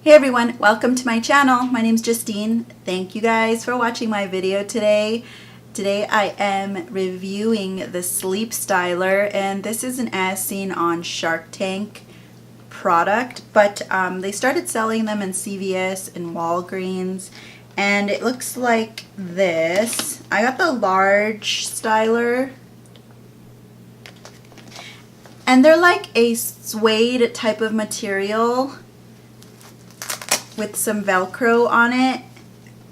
Hey everyone, welcome to my channel. My name is Justine. Thank you guys for watching my video today. Today I am reviewing the Sleep Styler, and this is an as seen on Shark Tank product, but they started selling them in CVS and Walgreens, and it looks like this. I got the large styler, and they're like a suede type of material with some Velcro on it,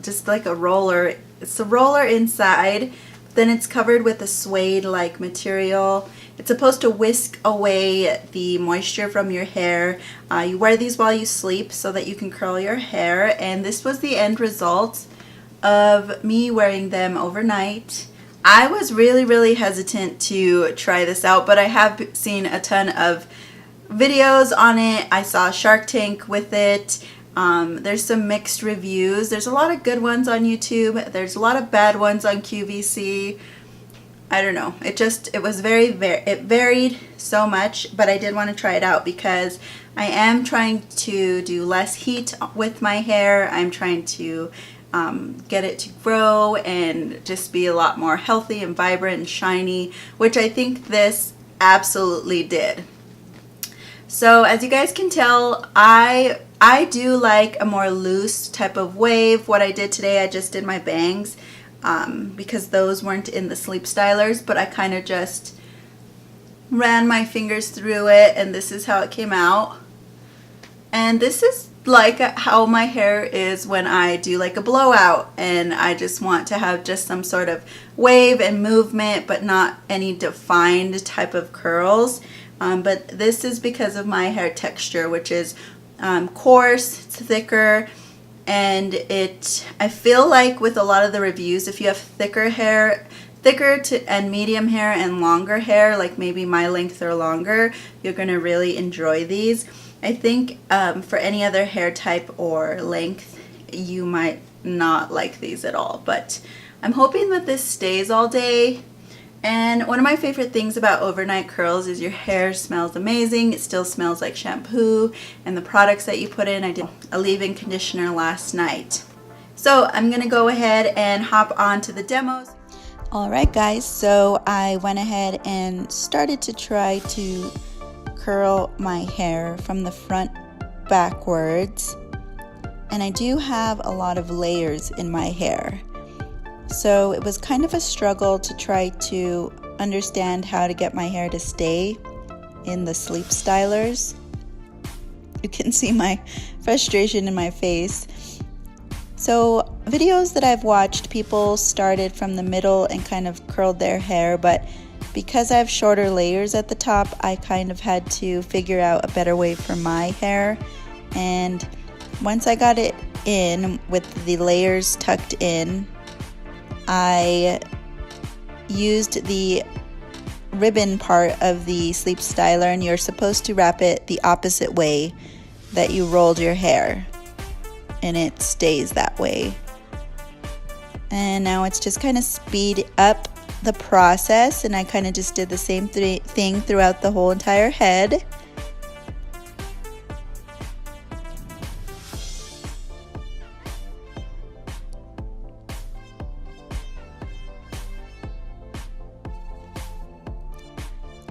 just like a roller. It's a roller inside, then it's covered with a suede like material. It's supposed to whisk away the moisture from your hair. You wear these while you sleep so that you can curl your hair, and this was the end result of me wearing them overnight. I was really hesitant to try this out, but I have seen a ton of videos on it. I saw Shark Tank with it. There's some mixed reviews. There's a lot of good ones on YouTube. There's a lot of bad ones on QVC. I don't know. It was it varied so much, but I did want to try it out because I am trying to do less heat with my hair. I'm trying to get it to grow and just be a lot more healthy and vibrant and shiny, which I think this absolutely did. So as you guys can tell, I do like a more loose type of wave. What I did today, I just did my bangs because those weren't in the Sleep Stylers, but I kind of just ran my fingers through it, and this is how it came out. And this is like how my hair is when I do like a blowout, and I just want to have just some sort of wave and movement, but not any defined type of curls. But this is because of my hair texture, which is coarse, it's thicker, and I feel like with a lot of the reviews, if you have thicker and medium hair and longer hair, like maybe my length or longer, you're going to really enjoy these. I think for any other hair type or length, you might not like these at all, but I'm hoping that this stays all day. And one of my favorite things about overnight curls is your hair smells amazing. It still smells like shampoo, and the products that you put in. I did a leave-in conditioner last night. So I'm gonna go ahead and hop on to the demos. Alright guys, so I went ahead and started to try to curl my hair from the front backwards. And I do have a lot of layers in my hair. So it was kind of a struggle to try to understand how to get my hair to stay in the Sleep Stylers. You can see my frustration in my face. So videos that I've watched, people started from the middle and kind of curled their hair, but because I have shorter layers at the top, I kind of had to figure out a better way for my hair. And once I got it in with the layers tucked in, I used the ribbon part of the Sleep Styler, and you're supposed to wrap it the opposite way that you rolled your hair, and it stays that way. And now it's just kind of speed up the process, and I kind of just did the same thing throughout the whole entire head.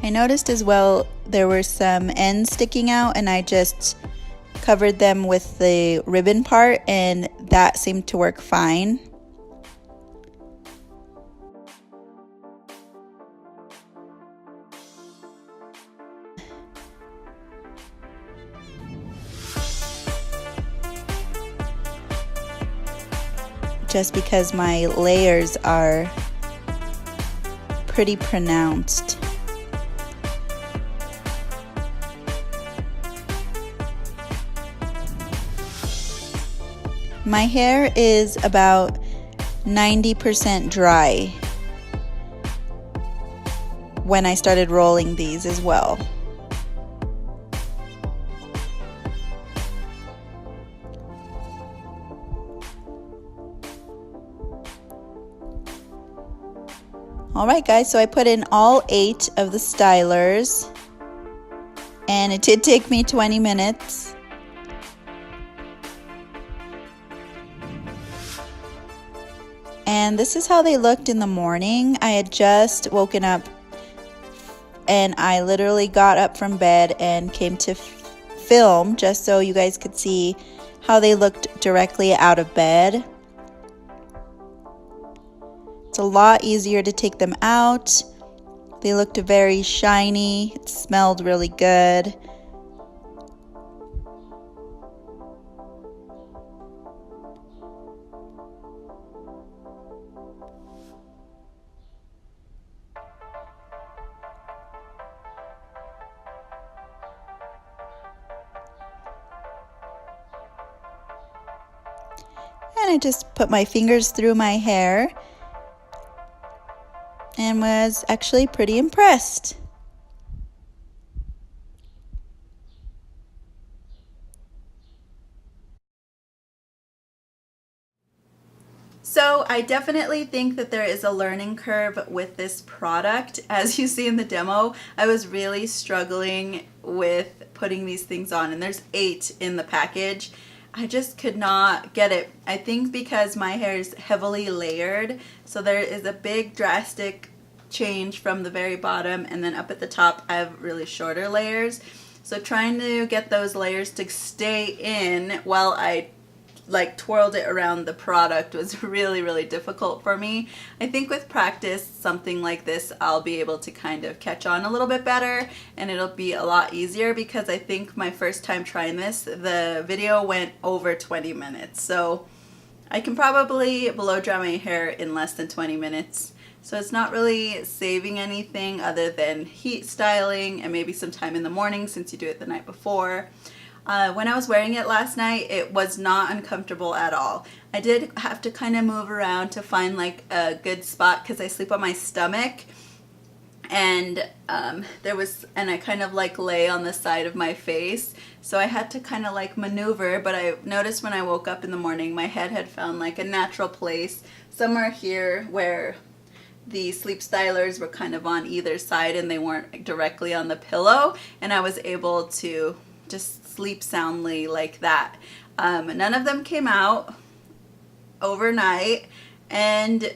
I noticed as well there were some ends sticking out, and I just covered them with the ribbon part, and that seemed to work fine. Just because my layers are pretty pronounced. My hair is about 90% dry when I started rolling these as well. Alright guys, so I put in all 8 of the stylers, and it did take me 20 minutes. And this is how they looked in the morning. I had just woken up and I literally got up from bed and came to film just so you guys could see how they looked directly out of bed. It's a lot easier to take them out. They looked very shiny. It smelled really good. And I just put my fingers through my hair and was actually pretty impressed. So I definitely think that there is a learning curve with this product. As you see in the demo, I was really struggling with putting these things on, and there's 8 in the package. I just could not get it. I think because my hair is heavily layered, so there is a big drastic change from the very bottom, and then up at the top I have really shorter layers. So trying to get those layers to stay in while I twirled it around the product was really difficult for me. I think with practice, something like this, I'll be able to kind of catch on a little bit better, and it'll be a lot easier, because I think my first time trying this, the video went over 20 minutes. So I can probably blow dry my hair in less than 20 minutes. So it's not really saving anything other than heat styling and maybe some time in the morning since you do it the night before. When I was wearing it last night, it was not uncomfortable at all. I did have to kind of move around to find like a good spot because I sleep on my stomach, and I kind of like lay on the side of my face, so I had to kind of like maneuver. But I noticed when I woke up in the morning, my head had found like a natural place somewhere here where the sleep stylers were kind of on either side and they weren't directly on the pillow, and I was able to just sleep soundly like that. None of them came out overnight, and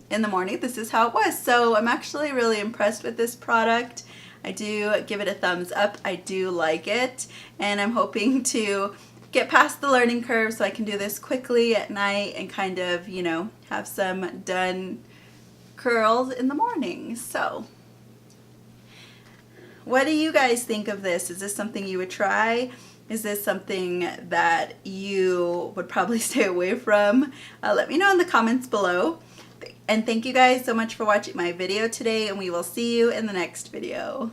in the morning this is how it was. So I'm actually really impressed with this product. I do give it a thumbs up. I do like it, and I'm hoping to get past the learning curve so I can do this quickly at night and kind of, you know, have some done curls in the morning. So what do you guys think of this? Is this something you would try? Is this something that you would probably stay away from? Let me know in the comments below. And thank you guys so much for watching my video today, and we will see you in the next video.